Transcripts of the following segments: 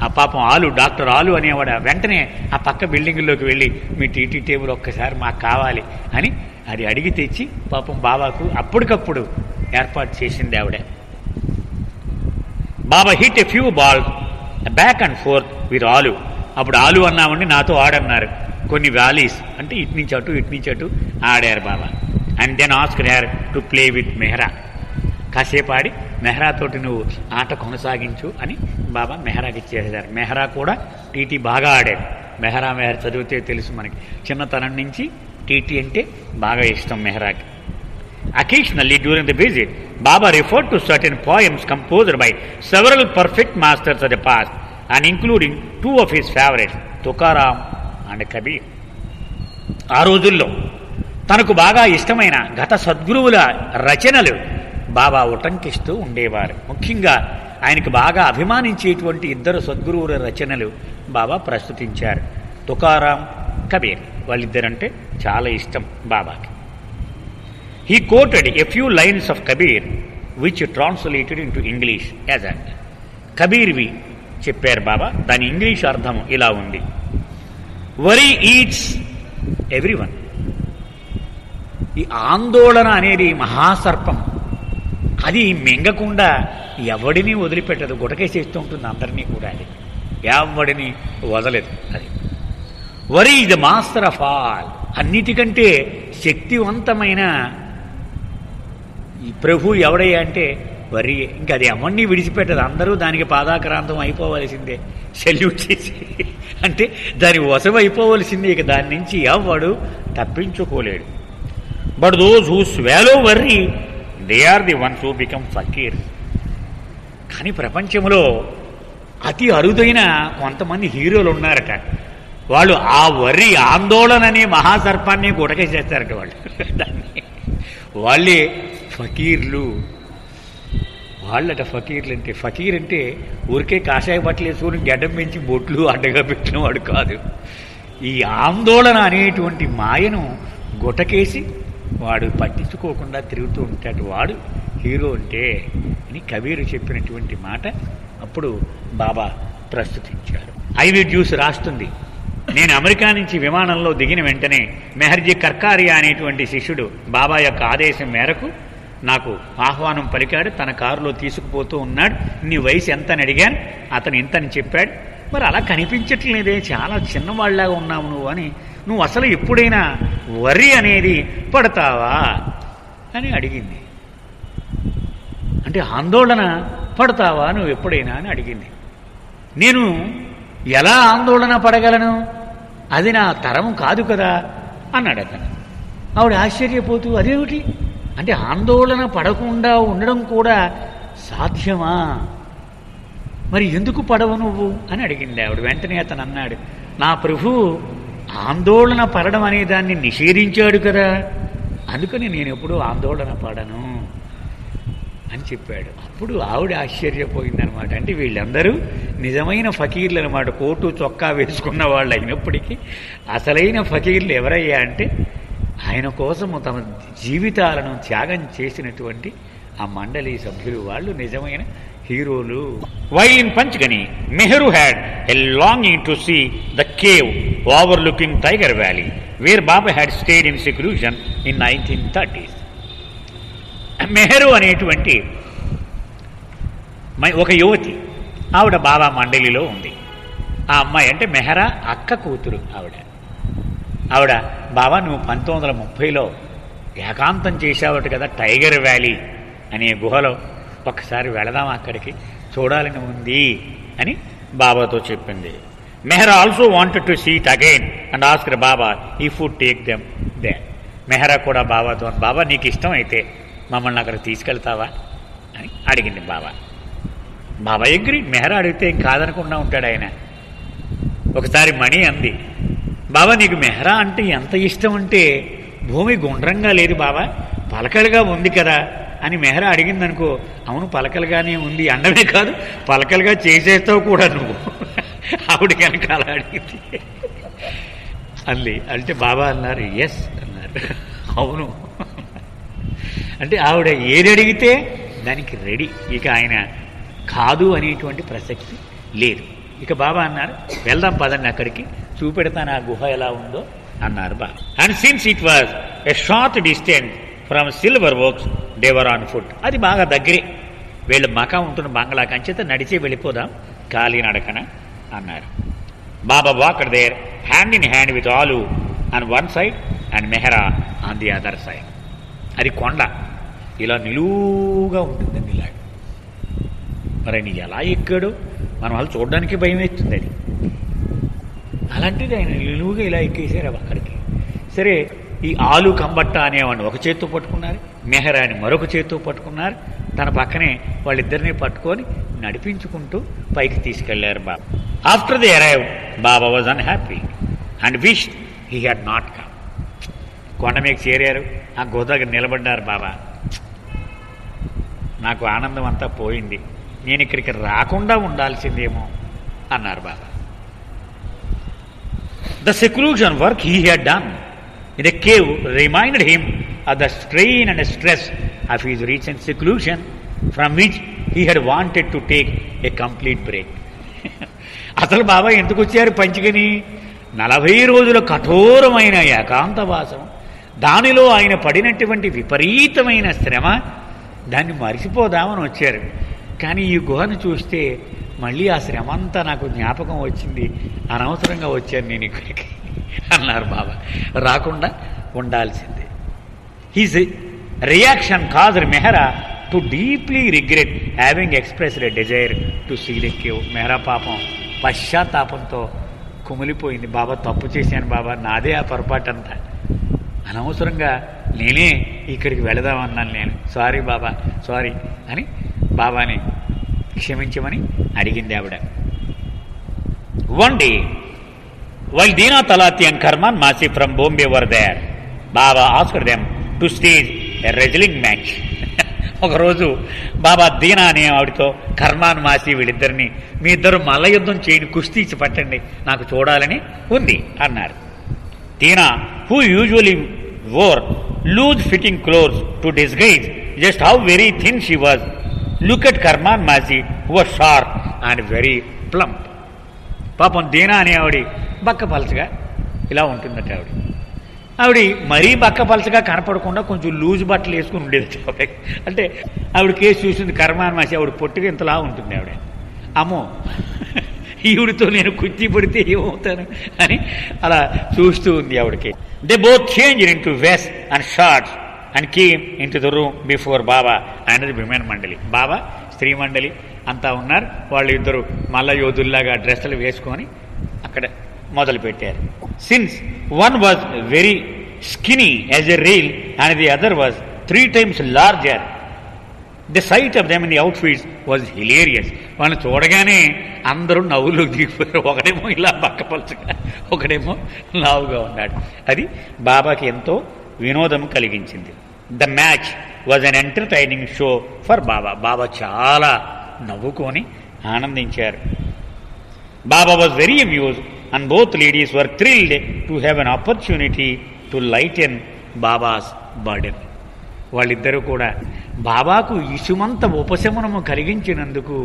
ఆ పాపం ఆలు, డాక్టర్ ఆలు అనేవాడు వెంటనే ఆ పక్క బిల్డింగ్లోకి వెళ్ళి మీ టీటీ టేబుల్ ఒక్కసారి మాకు కావాలి అని అది అడిగి తెచ్చి పాపం బాబాకు అప్పటికప్పుడు ఏర్పాటు చేసింది ఆవిడ. Baba hit a few balls back and forth with Alu. అప్పుడు ఆలు అన్నామండి, నాతో ఆడన్నారు. కొన్ని వ్యాలీస్ అంటే ఇటు నుంచి అటు ఇటు నుంచి అటు ఆడారు Baba. And then asked her to play with Mehra. కాసేపు ఆడి మెహ్రాతోటి నువ్వు ఆట కొనసాగించు అని బాబా మెహ్రాకి ఇచ్చేసారు. మెహ్రా కూడా టీటీ బాగా ఆడాడు. మెహ్రా చదివితే తెలుసు మనకి, చిన్నతనం నుంచి టీటీ అంటే బాగా ఇష్టం మెహ్రాకి. Occasionally during the visit, Baba referred to certain poems composed by several perfect masters of the past and including two of his favorites, Tukaram and Kabir. ఆ రోజుల్లో తనకు బాగా ఇష్టమైన గత సద్గురువుల రచనలు బాబా ఉటంకిస్తూ ఉండేవారు. ముఖ్యంగా ఆయనకు బాగా అభిమానించేటువంటి ఇద్దరు సద్గురువుల రచనలు బాబా ప్రస్తుతించారు. తుకారాం, కబీర్, వాళ్ళిద్దరంటే చాలా ఇష్టం బాబాకి. He quoted a few lines of Kabir which translated into English as an కబీర్వి చెప్పారు బాబా. దాని ఇంగ్లీష్ అర్థం ఇలా ఉంది: వరీ ఈట్స్ ఎవ్రీవన్. ఈ ఆందోళన అనేది మహాసర్పం, అది మింగకుండా ఎవడిని వదిలిపెట్టదు, గుటకేసేస్తూ ఉంటుంది అందరినీ కూడా. అది ఎవడిని వదలదు. అది worry the master of all. అన్నిటికంటే శక్తివంతమైన ఈ ప్రభు ఎవడయ్యా అంటే వరి. ఇంకా అది ఎవరిని విడిచిపెట్టదు, అందరూ దానికి పాదాక్రాంతం అయిపోవలసిందే, సెల్యూట్ చేసి అంటే దాని వశం అయిపోవలసిందే. ఇక దాని నుంచి ఎవడు తప్పించుకోలేడు. But those who swallow worry they are the ones who become fakir. కానీ ప్రపంచంలో అతి అరుదైన కొంతమంది హీరోలు ఉన్నారట. వాళ్ళు ఆ వర్రి ఆందోళన అనే మహాసర్పాన్ని గుటకేసేస్తారట వాళ్ళు. దాన్ని వాళ్ళే ఫకీర్లు. వాళ్ళట ఫకీర్లు అంటే. ఫకీర్ అంటే ఊరికే కాషాయ బట్టలు వేసుకొని గడ్డం పెంచి బొట్లు అడ్డగా పెట్టిన వాడు కాదు. ఈ ఆందోళన అనేటువంటి మాయను గుటకేసి వాడు పట్టించుకోకుండా తిరుగుతూ ఉంటాడు, వాడు హీరో అంటే అని కబీరు చెప్పినటువంటి మాట అప్పుడు బాబా ప్రస్తుతించారు. ఐవి జ్యూస్ రాస్తుంది, నేను అమెరికా నుంచి విమానంలో దిగిన వెంటనే మెహర్జీ కర్కారియా అనేటువంటి శిష్యుడు బాబా యొక్క ఆదేశం మేరకు నాకు ఆహ్వానం పలికాడు. తన కారులో తీసుకుపోతూ ఉన్నాడు. నీ వయసు ఎంత అని అడిగాను. అతను ఇంతని చెప్పాడు. మరి అలా కనిపించట్లేదే, చాలా చిన్నవాళ్లాగా ఉన్నావు నువ్వు అని. నువ్వు అసలు ఎప్పుడైనా వరి అనేది పడతావా అని అడిగింది. అంటే ఆందోళన పడతావా నువ్వు ఎప్పుడైనా అని అడిగింది. నేను ఎలా ఆందోళన పడగలను, అది నా తరం కాదు కదా అన్నాడు అతను. ఆవిడ ఆశ్చర్యపోతూ అదేమిటి అంటే ఆందోళన పడకుండా ఉండడం కూడా సాధ్యమా, మరి ఎందుకు పడవు నువ్వు అని అడిగింది ఆవిడ. వెంటనే అతను అన్నాడు, నా ప్రభువు ఆందోళన పడడం అనే దాన్ని నిషేధించాడు కదా, అందుకని నేను ఎప్పుడూ ఆందోళన పడను అని చెప్పాడు. అప్పుడు ఆవిడ ఆశ్చర్యపోయిందనమాట. అంటే వీళ్ళందరూ నిజమైన ఫకీర్లు అనమాట. కోటు చొక్కా వేసుకున్న వాళ్ళు అయినప్పటికీ అసలైన ఫకీర్లు ఎవరయ్యా అంటే ఆయన కోసము తమ జీవితాలను త్యాగం చేసినటువంటి ఆ మండలి సభ్యులు, వాళ్ళు నిజమైన హీరోలు. While in Panchgani Mehru had a longing to see the cave overlooking Tiger Valley where Baba had stayed in seclusion in 1930s. Mehru అనేటువంటి ఒక యువతి, ఆవిడ బాబా మండలిలో ఉంది. ఆ అమ్మాయి అంటే మెహ్రా అక్క కూతురు ఆవిడ బాబా నువ్వు 1930లో ఏకాంతం చేశావట కదా టైగర్ వ్యాలీ అనే గుహలో, ఒక్కసారి వెళదాం అక్కడికి, చూడాలని ఉంది అని బాబాతో చెప్పింది. Mehra also wanted to see it again and asked Baba if would take them there. Mehra కూడా బాబాతో, బాబా నీకు ఇష్టం అయితే మమ్మల్ని అక్కడ తీసుకెళ్తావా అని అడిగింది బాబా. బాబా ఎగ్రీ. మెహ్రా అడిగితే కాదనకుండా ఉంటాడు ఆయన. ఒకసారి మణి అంది, బాబా నీకు మెహ్రా అంటే ఎంత ఇష్టం అంటే భూమి గుండ్రంగా లేదు బాబా, పలకలుగా ఉంది కదా అని మెహ్రా అడిగిందనుకో, అవును పలకలుగానే ఉంది, అండమే కాదు పలకలుగా చేసేస్తావు కూడా నువ్వు. ఆవిడ కనుక అలా అడిగింది అంది. అంటే బాబా అన్నారు ఎస్ అన్నారు, అవును. అంటే ఆవిడ ఏది అడిగితే దానికి రెడీ. ఇక ఆయన కాదు అనేటువంటి ప్రసక్తి లేదు. ఇక బాబా అన్నారు, వెళ్దాం పదండి అక్కడికి, చూపెడతాను ఆ గుహ ఎలా ఉందో అన్నారు Baba. And since it was a short distance from Silver Works they were on foot. అది బాగా దగ్గరే, వీళ్ళు మకా ఉంటున్న బంగ్లా కంచేత నడిచే వెళ్ళిపోదాం కాలినడకన అన్నారు. Baba walked there hand in hand with Alu on one side and Mehra on the other side. అది కొండ ఇలా నిలువుగా ఉంటుందండి, ఇలా. మరి ఆయన ఎలా ఎక్కాడు మన వాళ్ళు చూడడానికి భయం వేస్తుంది. అది అలాంటిది ఆయన నిలువుగా ఇలా ఎక్కేసారు అక్కడికి. సరే, ఈ ఆలు కంబట్ట అనేవాడిని ఒక చేత్తో పట్టుకున్నారు, మెహరాని మరొక చేత్తో పట్టుకున్నారు. తన పక్కనే వాళ్ళిద్దరినీ పట్టుకొని నడిపించుకుంటూ పైకి తీసుకెళ్లారు Baba. After the arrive Baba was unhappy and wish he had not come. కొండ మీకు చేరారు, ఆ గుహ దగ్గర నిలబడ్డారు. బాబా, నాకు ఆనందం అంతా పోయింది, నేను ఇక్కడికి రాకుండా ఉండాల్సిందేమో అన్నారు Baba. The seclusion work he had done in a cave reminded him of the strain and stress of his recent seclusion, from which he had wanted to take a complete break. అసలు బాబా ఎందుకు వచ్చారు పంచగని? 40 రోజుల కఠోరమైన ఏకాంతవాసం, దానిలో ఆయన పడినటువంటి విపరీతమైన శ్రమ, దాన్ని మరిచిపోదామని వచ్చారు. కానీ ఈ గుహను చూస్తే మళ్ళీ ఆ శ్రమ అంతా నాకు జ్ఞాపకం వచ్చింది, అనవసరంగా వచ్చాను నేను ఇక్కడికి అన్నారు బాబా. రాకుండా ఉండాల్సిందే. His reaction caused Mehra to deeply regret having expressed a desire to see the cave. Mehra పాపం పశ్చాత్తాపంతో కుమిలిపోయింది. బాబా, తప్పు చేశాను బాబా, నాదే ఆ పొరపాటు అంతా, అనవసరంగా నేనే ఇక్కడికి వెళదామన్నాను నేను, సారీ బాబా, సారీ అని బాబాని క్షమించమని అడిగింది ఆవిడ. One day while Dina Talati and Karman Masi from Bombay were there, Baba asked them to stage a wrestling match. ఒకరోజు బాబా దీనా అనే ఆవిడతో కర్మాన్ మాసి వీళ్ళిద్దరిని, మీ ఇద్దరు మల్ల యుద్ధం చేయని, కుస్తీ ఇచ్చి పట్టండి, నాకు చూడాలని ఉంది అన్నారు. దీనా, who usually wore loose fitting clothes to disguise just how very thin she was, looked at Karman Masi who was short and very plump. పాపం దీనా అనే ఆవిడ బక్కపలచగా ఇలా ఉంటుందట. ఆవిడ మరీ బక్కపలచగా కనపడకుండా కొంచెం లూజ్ బట్టలు వేసుకుని ఉండేది ఆవిడ. అంటే ఆవిడ కేసు చూసింది కర్మాన్ మాసి, ఆవిడ పొట్టుగా ఇంతలా ఉంటుంది ఆవిడ. అమ్మో, ఈవిడితో నేను కుర్చీ పడితే ఏమవుతాను అని అలా చూస్తూ ఉంది ఆవిడకి. They both change into vest and shorts and came into the room before Baba and the women mandali. Baba, స్త్రీ మండలి అంతా ఉన్నారు. వాళ్ళు ఇద్దరు మల్ల యోధుల్లాగా డ్రెస్సులు వేసుకొని అక్కడ మొదలుపెట్టారు. Since one was very skinny as a reel and the other was 3 times larger, the sight of them in the outfits was hilarious. వాళ్ళని చూడగానే అందరూ నవ్వులోకి దిగిపోయారు. ఒకడేమో ఇలా బక్కపలచగా, ఒకడేమో లావుగా ఉన్నాడు. అది బాబాకి ఎంతో వినోదం కలిగించింది. The match was an entertaining show for Baba. Baba చాలా నవ్వుకొని ఆనందించారు. Baba was very amused and both ladies were thrilled to have an opportunity to lighten Baba's burden. వాళ్ళిద్దరూ కూడా బాబాకు ఇసుమంత ఉపశమనము కలిగించినందుకు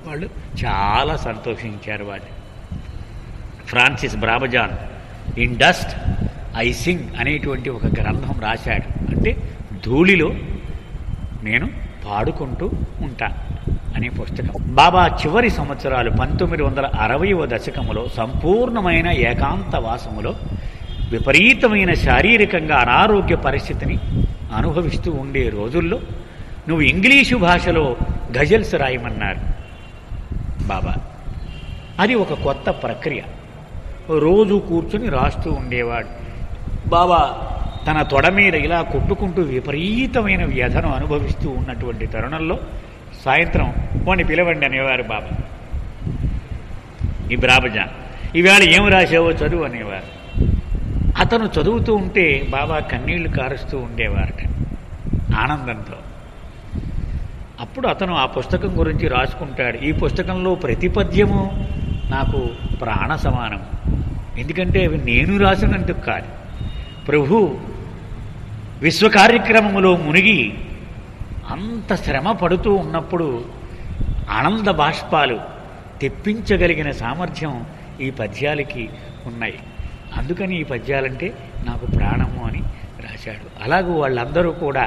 వాళ్ళు చాలా సంతోషించారు. వాళ్ళు Francis Brabazon in dust I sing అనేటువంటి ఒక గ్రంథం రాశాడు. అంటే ధూళిలో నేను పాడుకుంటూ ఉంటా అనే పుస్తకం. బాబా చివరి సంవత్సరాలు 1960వ దశకములో సంపూర్ణమైన ఏకాంతవాసములో విపరీతమైన శారీరకంగా అనారోగ్య పరిస్థితిని అనుభవిస్తూ ఉండే రోజుల్లో నువ్వు ఇంగ్లీషు భాషలో గజల్స్ రాయమన్నారు బాబా. అది ఒక కొత్త ప్రక్రియ. రోజు కూర్చుని రాస్తూ ఉండేవాడు. బాబా తన తొడ మీద ఇలా కొట్టుకుంటూ విపరీతమైన వ్యధను అనుభవిస్తూ ఉన్నటువంటి తరుణంలో సాయంత్రం వాడిని పిలవండి అనేవారు బాబా. ఈ బ్రాబజాన్, ఈవేళ ఏం రాసావో చదువు అనేవారు. అతను చదువుతూ ఉంటే బాబా కన్నీళ్లు కారుస్తూ ఉండేవారట ఆనందంతో. అప్పుడు అతను ఆ పుస్తకం గురించి రాసుకుంటాడు. ఈ పుస్తకంలో ప్రతి పద్యము నాకు ప్రాణ సమానం. ఎందుకంటే అవి నేను రాసినందుకు కాదు, ప్రభు విశ్వ కార్యక్రమములో మునిగి అంత శ్రమ పడుతూ ఉన్నప్పుడు ఆనంద బాష్పాలు తెప్పించగలిగిన సామర్థ్యం ఈ పద్యాలకి ఉన్నాయి. అందుకని ఈ పద్యాలంటే నాకు ప్రాణము అని రాశాడు. అలాగూ వాళ్ళందరూ కూడా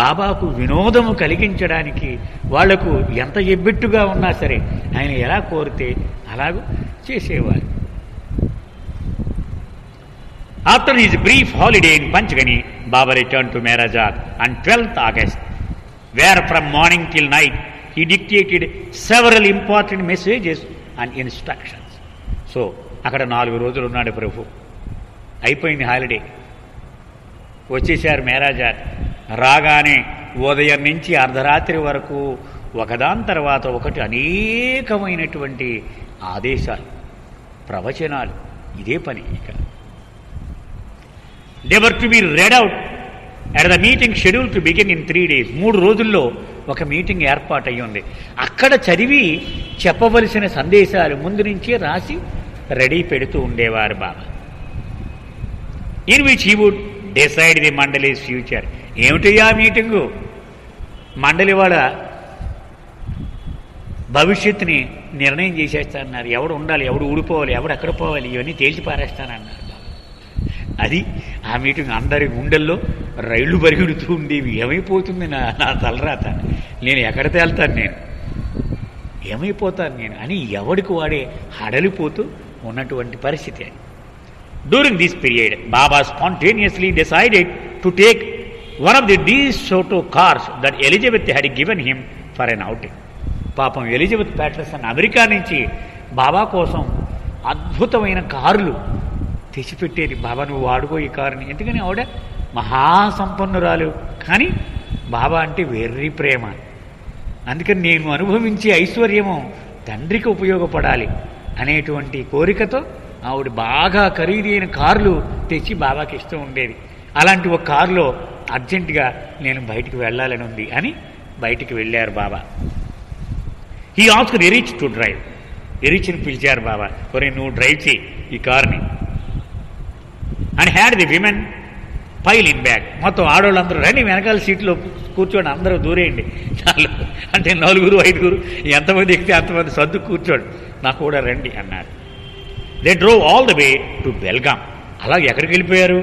బాబాకు వినోదము కలిగించడానికి వాళ్లకు ఎంత ఎబ్బెట్టుగా ఉన్నా సరే ఆయన ఎలా కోరితే అలాగూ చేసేవారు. After his brief holiday in Panchgani, Baba returned to Mehrajad on 12th August, where from morning till night he dictated several important messages and instructions. So, అక్కడ 4 రోజులు ఉన్నాడు ప్రభు. అయిపోయింది హాలిడే, వచ్చేశారు మెహరాజాద్. రాగానే ఉదయం నుంచి అర్ధరాత్రి వరకు ఒకదాని తర్వాత ఒకటి అనేకమైనటువంటి ఆదేశాలు, ప్రవచనాలు, ఇదే పని. ఇక they were to be read out at the meeting scheduled to begin in 3 days. 3 రోజుల్లో ఒక మీటింగ్ ఏర్పాటు అయ్యి ఉంది. అక్కడ చదివి చెప్పవలసిన సందేశాలు ముందు నుంచే రాసి రెడీ పెడుతూ ఉండేవారు Baba. In which he would decide the mandali's future. ఏమిటయ్యా మీటింగు? మండలి వాళ్ళ భవిష్యత్తుని నిర్ణయం చేసేస్తానన్నారు. ఎవడు ఉండాలి, ఎవడు ఊడిపోవాలి, ఎవడు ఎక్కడ పోవాలి, ఇవన్నీ తేల్చి పారేస్తానన్నారు. అది ఆ మీటింగ్. అందరి గుండెల్లో రైళ్లు పరిగెడుతూ ఉండేవి. ఏమైపోతుంది నా తలరాత, నేను ఎక్కడ తేల్తాను, నేను ఏమైపోతాను నేను అని ఎవడికి వాడే హడలిపోతూ ఉన్నటువంటి పరిస్థితి. During this period Baba spontaneously decided to take one of the DeSoto cars that Elizabeth had given him for an outing. పాపం ఎలిజబెత్ ప్యాటర్సన్ అమెరికా నుంచి బాబా కోసం అద్భుతమైన కారులు తెచ్చిపెట్టేది. బాబా నువ్వు వాడుకో ఈ కారుని. ఎందుకని ఆవిడ మహాసంపన్నురాలు, కానీ బాబా అంటే వెర్రి ప్రేమ. అందుకని నేను అనుభవించే ఐశ్వర్యము తండ్రికి ఉపయోగపడాలి అనేటువంటి కోరికతో ఆవిడ బాగా ఖరీదైన కార్లు తెచ్చి బాబాకి ఇస్తూ ఉండేది. అలాంటి ఒక కారులో అర్జెంటుగా నేను బయటికి వెళ్ళాలని ఉంది అని బయటికి వెళ్ళారు Baba. He asked Erich to drive. ఎరిచ్ని పిలిచారు బాబా, ఒరే నువ్వు డ్రైవ్ చేయి ఈ కార్ని. And had the women pile in back. మొత్తం ఆడవాళ్ళందరూ రండి వెనకాల సీట్లో కూర్చోండి, అందరూ దూరేయండి చాలు అంటే 4, 5 ఎంతమంది ఎక్కితే అంతమంది సర్దు కూర్చోండి, నాకు కూడా రండి అన్నారు. They drove all the way to Belgaum. అలాగే ఎక్కడికి వెళ్ళిపోయారు?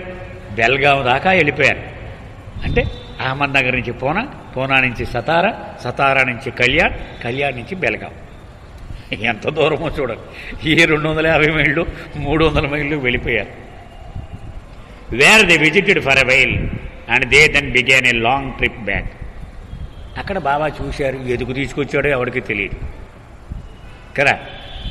బెల్గాం దాకా వెళ్ళిపోయారు. అంటే అహ్మద్నగర్ నుంచి పూనా, పూనా నుంచి సతారా, సతారా నుంచి కళ్యాణ్, కళ్యాణ్ నుంచి బెల్గాం. ఎంత దూరమో చూడండి. ఏ 250 మైళ్ళు 300 మైళ్ళు వెళ్ళిపోయారు. Where they visited for a while and they then began a long trip back. అక్కడ బాబా చూశారు, ఎందుకు తీసుకొచ్చాడో ఎవరికి తెలియదు కదా.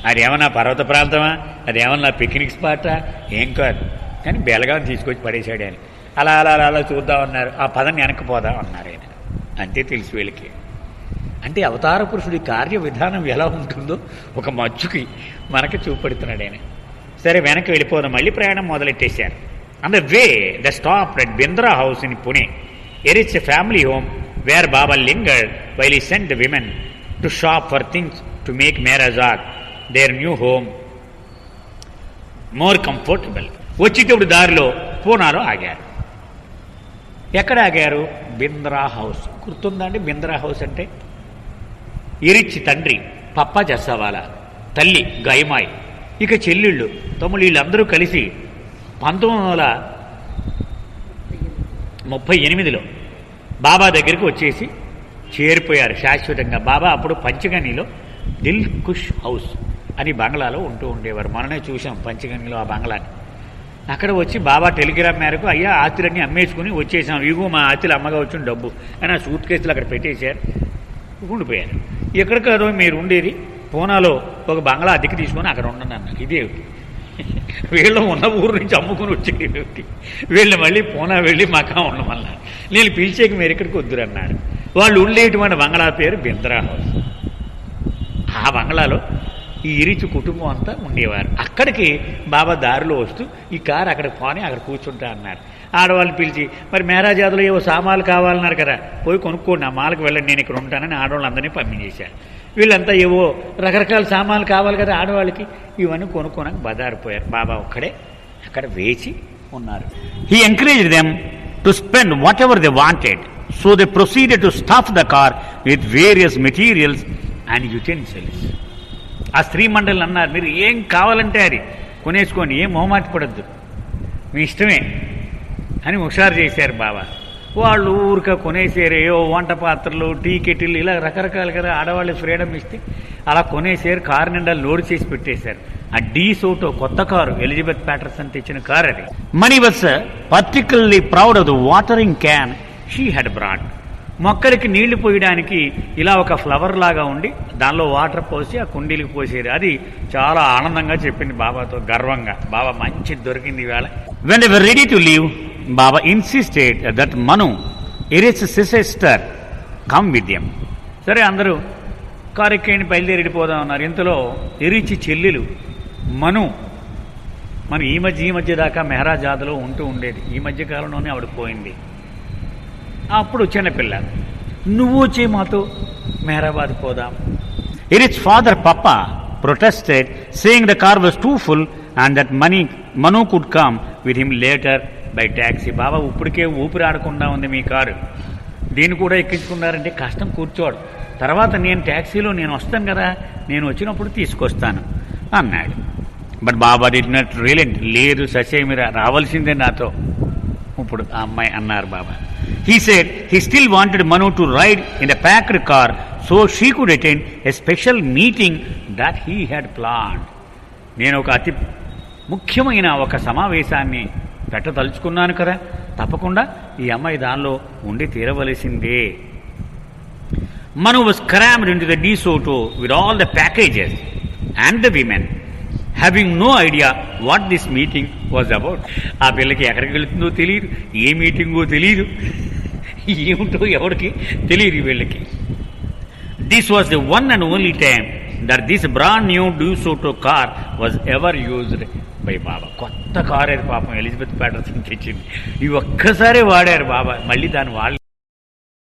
అది ఏమన్నా పర్వత ప్రాంతమా, అది ఏమన్నా పిక్నిక్ స్పాటా, ఏం కాదు. కానీ బెలగాం తీసుకొచ్చి పడేశాడు అని అలా అలా అలా చూద్దామన్నారు. ఆ పదం వెనక్కిపోదాం అన్నారు ఆయన. అంతే తెలుసు వీళ్ళకి. అంటే అవతార పురుషుడి కార్య విధానం ఎలా ఉంటుందో ఒక మచ్చుకి మనకి చూపెడుతున్నాడు ఆయన. సరే వెనక్కి వెళ్ళిపోదాం, మళ్ళీ ప్రయాణం మొదలెట్టేశారు. On the way, they stopped at Bindra house in Pune. Here is a family home where Baba lingered while he sent the women to shop for things to make Mehrajad their new home more comfortable. వచ్చేటప్పుడు దారిలో పూనాలో ఆగారు. ఎక్కడ ఆగారు? Bindra house. గుర్తుందండి Bindra house అంటే? ఎరిచి తండ్రి పప్పా జస్సావాలా, తల్లి గైమాయ్, ఇక చెల్లెళ్ళు తమ్ముళ్ళు వీళ్ళందరూ కలిసి 1938లో బాబా దగ్గరికి వచ్చేసి చేరిపోయారు శాశ్వతంగా. బాబా అప్పుడు పంచగనిలో దిల్ కుష్ హౌస్ అని బంగ్లాలో ఉంటూ ఉండేవారు. మననే చూసాం పంచగనిలో ఆ బంగ్లాని. అక్కడ వచ్చి బాబా టెలిగ్రామ్ మేరకు అయ్యా ఆస్తులన్నీ అమ్మేసుకుని వచ్చేసాం, ఇగో మా ఆస్తులు అమ్మగా వచ్చిన డబ్బు అని ఆ సూట్ కేసులు అక్కడ పెట్టేశారు, ఉండిపోయారు. ఎక్కడ కాదో మీరు ఉండేది? పూనాలో ఒక బంగ్లా అద్దెకి తీసుకొని అక్కడ ఉండండి అన్నారు. ఇదేమిటి? వీళ్ళు ఉన్న ఊరు నుంచి అమ్ముకుని వచ్చేది. వీళ్ళు మళ్ళీ పూనా వెళ్ళి మకా ఉండమన్నారు. నేను పిలిచేకి మీరు ఇక్కడికి వద్దురన్నారు. వాళ్ళు ఉండేటువంటి బంగ్లా పేరు బింద్రా హౌస్. ఆ బంగ్లాలో ఈ ఇరిచి కుటుంబం అంతా ఉండేవారు. అక్కడికి బాబా దారిలో వస్తూ ఈ కారు అక్కడికి పోని అక్కడ కూర్చుంటా అన్నారు. ఆడవాళ్ళు పిలిచి మరి మెహరాజాదులో ఏవో సామాన్లు కావాలన్నారు కదా, పోయి కొనుక్కోండి, ఆ మాలకు వెళ్ళండి, నేను ఇక్కడ ఉంటానని ఆడవాళ్ళందరినీ పంపించేశారు. వీళ్ళంతా ఏవో రకరకాల సామాన్లు కావాలి కదా ఆడవాళ్ళకి, ఇవన్నీ కొనుక్కోనని బజారిపోయారు. బాబా ఒక్కడే అక్కడ వేచి ఉన్నారు. He encouraged them to spend what ever they wanted, so they proceeded to stuff the car with various materials and utensils. ఆ స్త్రీ మండలి అన్నారు, మీరు ఏం కావాలంటే అది కొనేసుకోండి, ఏం మొహమాట పడద్దు, మీ ఇష్టమే అని హుషారు చేశారు బాబా. వాళ్ళు ఊరిక కొనేసారు, ఏవో వంట పాత్రలు, టీ కెటిల్, ఇలా రకరకాలు కదా ఆడవాళ్ళు ఫ్రీడమ్ ఇస్తే అలా కొనేసారు. కారు నిండా లోడ్ చేసి పెట్టేశారు. ఆ డీ సోటో కొత్త కారు, ఎలిజబెత్ ప్యాటర్సన్ తెచ్చిన కారు అది. Money was particularly proud of the watering can she had brought. మొక్కలకి నీళ్లు పోయడానికి ఇలా ఒక ఫ్లవర్ లాగా ఉండి దానిలో వాటర్ పోసి ఆ కుండీలకు పోసేది. అది చాలా ఆనందంగా చెప్పింది బాబాతో గర్వంగా. బాబా మంచి దొరికింది ఇవాళ. When they were ready to leave, Baba insisted that Manu ఇరిచ్ sister come with them. సరే అందరూ కారు ఎక్కేయండి, బయలుదేరి వెళ్ళిపోదాం అన్నారు. ఇంతలో ఎరిచి చెల్లెలు మను, మనం ఈ మధ్య దాకా మెహరాజాద్లో ఉంటూ ఉండేది, ఈ మధ్య కాలంలోనే ఆవిడ పోయింది. అప్పుడు చిన్నపిల్ల, నువ్వు వచ్చే మాతో మెహరాబాద్ పోదాం. Erich father Pappa protested, saying the car was too full and that Manu could come with him later by taxi. బాబా ఇప్పటికే ఊపిరి ఆడకుండా ఉంది మీ కారు, దీన్ని కూడా ఎక్కించుకున్నారంటే కష్టం, కూర్చోడు, తర్వాత నేను ట్యాక్సీలో నేను వస్తాను కదా, నేను వచ్చినప్పుడు తీసుకొస్తాను అన్నాడు. But Baba did not relent. లేదు ససేమిరా, రావాల్సిందే నాతో ఇప్పుడు ఆ అమ్మాయి అన్నారు బాబా. He said he still wanted Manu to ride in the packed car so she could attend a special meeting that he had planned. నేను ఒక అతి ముఖ్యమైన ఒక సమావేశాన్ని పెట్టదలుచుకున్నాను కదా, తప్పకుండా ఈ అమ్మాయి దానిలో ఉండి తీరవలసిందే. Manu was crammed into the DeSoto with all the packages and the women, having no idea what this meeting was about. ఆ పిల్లకి ఎక్కడికి వెళుతుందో తెలియదు, ఏ మీటింగో తెలియదు, ఏమిటో ఎవరికి తెలియదు వీళ్ళకి. This was the one and only time that this brand new DeSoto car was ever used by Baba. కొత్త కార్ అది పాపం ఎలిజబెత్ ప్యాటర్సన్ తెచ్చింది, ఇవి ఒక్కసారే వాడారు బాబా, మళ్ళీ దాన్ని వాళ్ళు